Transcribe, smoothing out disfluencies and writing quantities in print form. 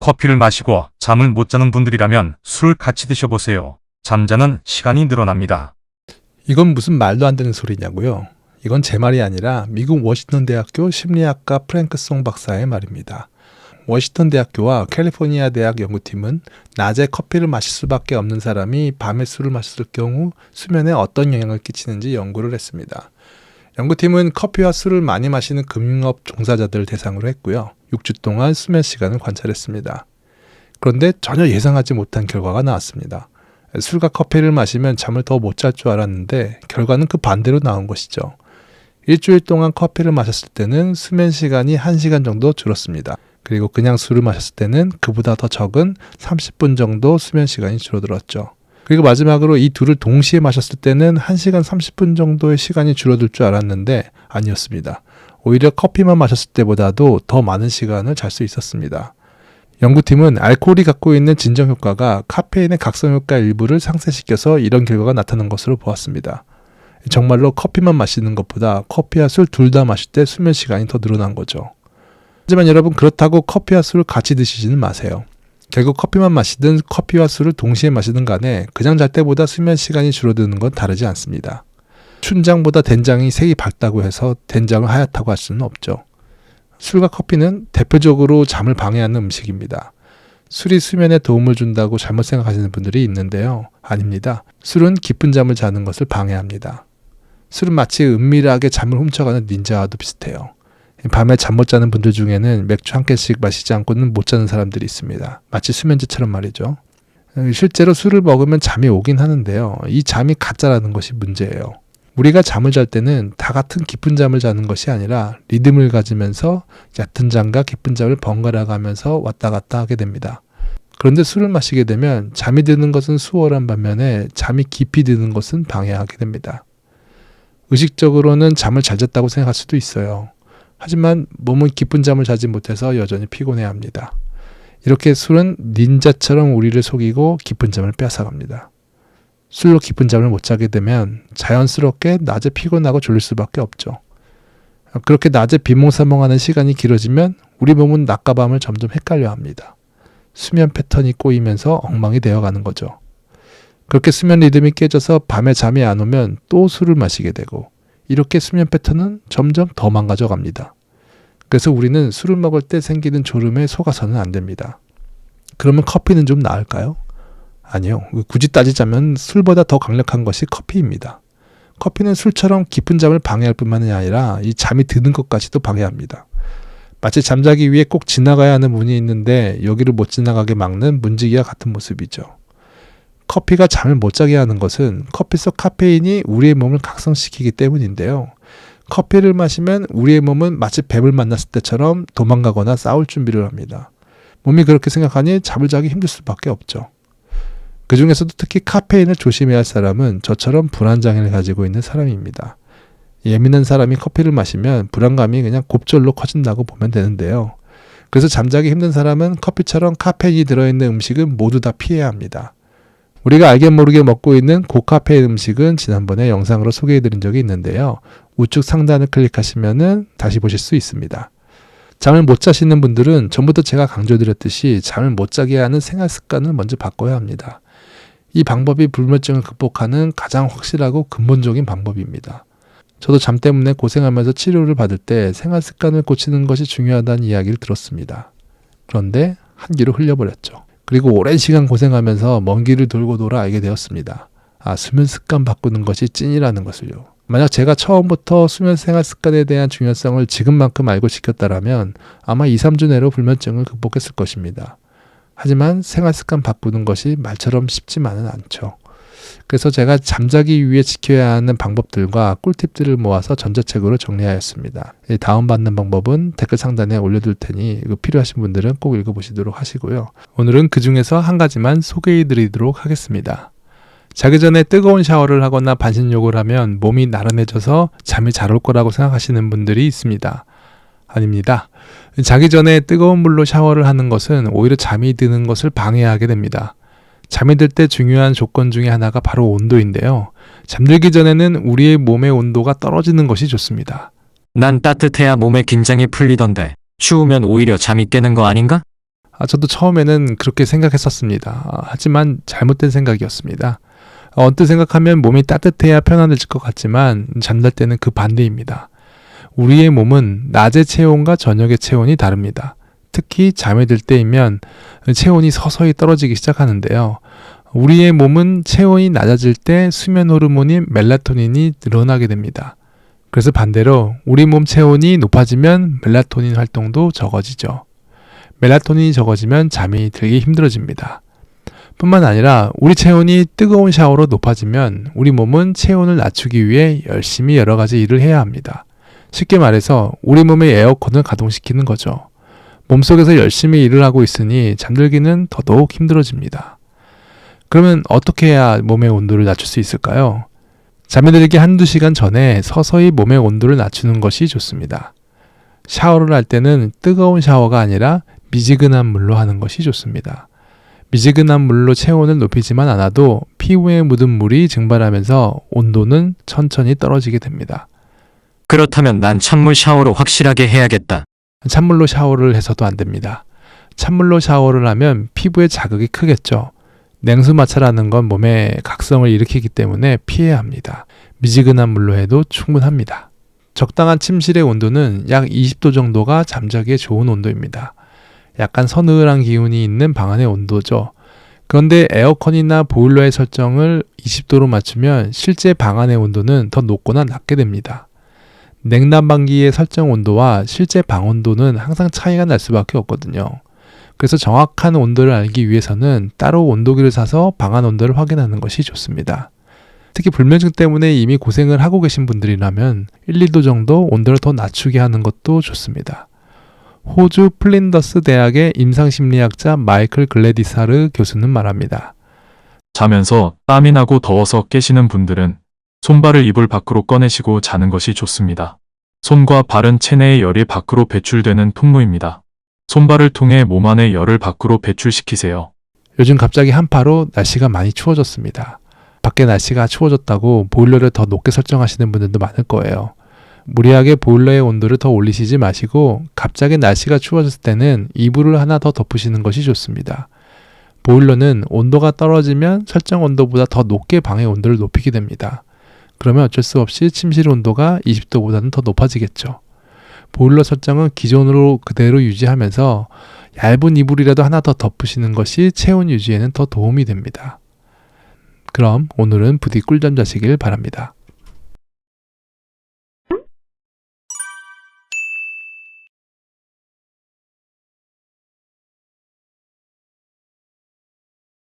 커피를 마시고 잠을 못 자는 분들이라면 술을 같이 드셔보세요. 잠자는 시간이 늘어납니다. 이건 무슨 말도 안 되는 소리냐고요? 이건 제 말이 아니라 미국 워싱턴 대학교 심리학과 프랭크 송 박사의 말입니다. 워싱턴 대학교와 캘리포니아 대학 연구팀은 낮에 커피를 마실 수밖에 없는 사람이 밤에 술을 마셨을 경우 수면에 어떤 영향을 끼치는지 연구를 했습니다. 연구팀은 커피와 술을 많이 마시는 금융업 종사자들을 대상으로 했고요. 6주 동안 수면 시간을 관찰했습니다. 그런데 전혀 예상하지 못한 결과가 나왔습니다. 술과 커피를 마시면 잠을 더 못 잘 줄 알았는데 결과는 그 반대로 나온 것이죠. 일주일 동안 커피를 마셨을 때는 수면 시간이 1시간 정도 줄었습니다. 그리고 그냥 술을 마셨을 때는 그보다 더 적은 30분 정도 수면 시간이 줄어들었죠. 그리고 마지막으로 이 둘을 동시에 마셨을 때는 1시간 30분 정도의 시간이 줄어들 줄 알았는데 아니었습니다. 오히려 커피만 마셨을 때보다도 더 많은 시간을 잘 수 있었습니다. 연구팀은 알코올이 갖고 있는 진정 효과가 카페인의 각성 효과 일부를 상쇄시켜서 이런 결과가 나타난 것으로 보았습니다. 정말로 커피만 마시는 것보다 커피와 술 둘 다 마실 때 수면 시간이 더 늘어난 거죠. 하지만 여러분, 그렇다고 커피와 술을 같이 드시지는 마세요. 결국 커피만 마시든 커피와 술을 동시에 마시든 간에 그냥 잘 때보다 수면 시간이 줄어드는 건 다르지 않습니다. 춘장보다 된장이 색이 밝다고 해서 된장을 하얗다고 할 수는 없죠. 술과 커피는 대표적으로 잠을 방해하는 음식입니다. 술이 수면에 도움을 준다고 잘못 생각하시는 분들이 있는데요. 아닙니다. 술은 깊은 잠을 자는 것을 방해합니다. 술은 마치 은밀하게 잠을 훔쳐가는 닌자와도 비슷해요. 밤에 잠 못 자는 분들 중에는 맥주 한 캔씩 마시지 않고는 못 자는 사람들이 있습니다. 마치 수면제처럼 말이죠. 실제로 술을 먹으면 잠이 오긴 하는데요. 이 잠이 가짜라는 것이 문제예요. 우리가 잠을 잘 때는 다 같은 깊은 잠을 자는 것이 아니라 리듬을 가지면서 얕은 잠과 깊은 잠을 번갈아 가면서 왔다 갔다 하게 됩니다. 그런데 술을 마시게 되면 잠이 드는 것은 수월한 반면에 잠이 깊이 드는 것은 방해하게 됩니다. 의식적으로는 잠을 잘 잤다고 생각할 수도 있어요. 하지만 몸은 깊은 잠을 자지 못해서 여전히 피곤해합니다. 이렇게 술은 닌자처럼 우리를 속이고 깊은 잠을 빼앗아갑니다. 술로 깊은 잠을 못 자게 되면 자연스럽게 낮에 피곤하고 졸릴 수밖에 없죠. 그렇게 낮에 비몽사몽하는 시간이 길어지면 우리 몸은 낮과 밤을 점점 헷갈려합니다. 수면 패턴이 꼬이면서 엉망이 되어가는 거죠. 그렇게 수면 리듬이 깨져서 밤에 잠이 안 오면 또 술을 마시게 되고 이렇게 수면 패턴은 점점 더 망가져 갑니다. 그래서 우리는 술을 먹을 때 생기는 졸음에 속아서는 안 됩니다. 그러면 커피는 좀 나을까요? 아니요. 굳이 따지자면 술보다 더 강력한 것이 커피입니다. 커피는 술처럼 깊은 잠을 방해할 뿐만이 아니라 이 잠이 드는 것까지도 방해합니다. 마치 잠자기 위해 꼭 지나가야 하는 문이 있는데 여기를 못 지나가게 막는 문지기와 같은 모습이죠. 커피가 잠을 못 자게 하는 것은 커피 속 카페인이 우리의 몸을 각성시키기 때문인데요. 커피를 마시면 우리의 몸은 마치 뱀을 만났을 때처럼 도망가거나 싸울 준비를 합니다. 몸이 그렇게 생각하니 잠을 자기 힘들 수밖에 없죠. 그 중에서도 특히 카페인을 조심해야 할 사람은 저처럼 불안장애를 가지고 있는 사람입니다. 예민한 사람이 커피를 마시면 불안감이 그냥 곱절로 커진다고 보면 되는데요. 그래서 잠자기 힘든 사람은 커피처럼 카페인이 들어있는 음식은 모두 다 피해야 합니다. 우리가 알게 모르게 먹고 있는 고카페인 음식은 지난번에 영상으로 소개해드린 적이 있는데요. 우측 상단을 클릭하시면 다시 보실 수 있습니다. 잠을 못 자시는 분들은 전부터 제가 강조드렸듯이 잠을 못 자게 하는 생활 습관을 먼저 바꿔야 합니다. 이 방법이 불면증을 극복하는 가장 확실하고 근본적인 방법입니다. 저도 잠 때문에 고생하면서 치료를 받을 때 생활 습관을 고치는 것이 중요하다는 이야기를 들었습니다. 그런데 한 귀로 흘려버렸죠. 그리고 오랜 시간 고생하면서 먼 길을 돌고 돌아 알게 되었습니다. 수면 습관 바꾸는 것이 찐이라는 것을요. 만약 제가 처음부터 수면 생활 습관에 대한 중요성을 지금만큼 알고 지켰다면 아마 2, 3주 내로 불면증을 극복했을 것입니다. 하지만 생활 습관 바꾸는 것이 말처럼 쉽지만은 않죠. 그래서 제가 잠자기 위해 지켜야 하는 방법들과 꿀팁들을 모아서 전자책으로 정리하였습니다. 다운받는 방법은 댓글 상단에 올려둘 테니 필요하신 분들은 꼭 읽어보시도록 하시고요. 오늘은 그 중에서 한 가지만 소개해드리도록 하겠습니다. 자기 전에 뜨거운 샤워를 하거나 반신욕을 하면 몸이 나른해져서 잠이 잘 올 거라고 생각하시는 분들이 있습니다. 아닙니다. 자기 전에 뜨거운 물로 샤워를 하는 것은 오히려 잠이 드는 것을 방해하게 됩니다. 잠이 들 때 중요한 조건 중에 하나가 바로 온도인데요. 잠들기 전에는 우리의 몸의 온도가 떨어지는 것이 좋습니다. 난 따뜻해야 몸의 긴장이 풀리던데 추우면 오히려 잠이 깨는 거 아닌가? 저도 처음에는 그렇게 생각했었습니다. 하지만 잘못된 생각이었습니다. 언뜻 생각하면 몸이 따뜻해야 편안해질 것 같지만 잠잘 때는 그 반대입니다. 우리의 몸은 낮의 체온과 저녁의 체온이 다릅니다. 특히 잠에 들 때이면 체온이 서서히 떨어지기 시작하는데요. 우리의 몸은 체온이 낮아질 때 수면 호르몬인 멜라토닌이 늘어나게 됩니다. 그래서 반대로 우리 몸 체온이 높아지면 멜라토닌 활동도 적어지죠. 멜라토닌이 적어지면 잠이 들기 힘들어집니다. 뿐만 아니라 우리 체온이 뜨거운 샤워로 높아지면 우리 몸은 체온을 낮추기 위해 열심히 여러 가지 일을 해야 합니다. 쉽게 말해서 우리 몸의 에어컨을 가동시키는 거죠. 몸속에서 열심히 일을 하고 있으니 잠들기는 더더욱 힘들어집니다. 그러면 어떻게 해야 몸의 온도를 낮출 수 있을까요? 잠에 들기 한두 시간 전에 서서히 몸의 온도를 낮추는 것이 좋습니다. 샤워를 할 때는 뜨거운 샤워가 아니라 미지근한 물로 하는 것이 좋습니다. 미지근한 물로 체온을 높이지만 않아도 피부에 묻은 물이 증발하면서 온도는 천천히 떨어지게 됩니다. 그렇다면 난 찬물 샤워로 확실하게 해야겠다. 찬물로 샤워를 해서도 안 됩니다. 찬물로 샤워를 하면 피부에 자극이 크겠죠. 냉수마찰하는 건 몸에 각성을 일으키기 때문에 피해야 합니다. 미지근한 물로 해도 충분합니다. 적당한 침실의 온도는 약 20도 정도가 잠자기에 좋은 온도입니다. 약간 서늘한 기운이 있는 방 안의 온도죠. 그런데 에어컨이나 보일러의 설정을 20도로 맞추면 실제 방 안의 온도는 더 높거나 낮게 됩니다. 냉난방기의 설정 온도와 실제 방 온도는 항상 차이가 날 수밖에 없거든요. 그래서 정확한 온도를 알기 위해서는 따로 온도기를 사서 방 안 온도를 확인하는 것이 좋습니다. 특히 불면증 때문에 이미 고생을 하고 계신 분들이라면 1, 2도 정도 온도를 더 낮추게 하는 것도 좋습니다. 호주 플린더스 대학의 임상심리학자 마이클 글래디사르 교수는 말합니다. 자면서 땀이 나고 더워서 깨시는 분들은 손발을 이불 밖으로 꺼내시고 자는 것이 좋습니다. 손과 발은 체내의 열이 밖으로 배출되는 통로입니다. 손발을 통해 몸 안의 열을 밖으로 배출시키세요. 요즘 갑자기 한파로 날씨가 많이 추워졌습니다. 밖에 날씨가 추워졌다고 보일러를 더 높게 설정하시는 분들도 많을 거예요. 무리하게 보일러의 온도를 더 올리시지 마시고 갑자기 날씨가 추워졌을 때는 이불을 하나 더 덮으시는 것이 좋습니다. 보일러는 온도가 떨어지면 설정 온도보다 더 높게 방의 온도를 높이게 됩니다. 그러면 어쩔 수 없이 침실 온도가 20도보다는 더 높아지겠죠. 보일러 설정은 기존으로 그대로 유지하면서 얇은 이불이라도 하나 더 덮으시는 것이 체온 유지에는 더 도움이 됩니다. 그럼 오늘은 부디 꿀잠 자시길 바랍니다.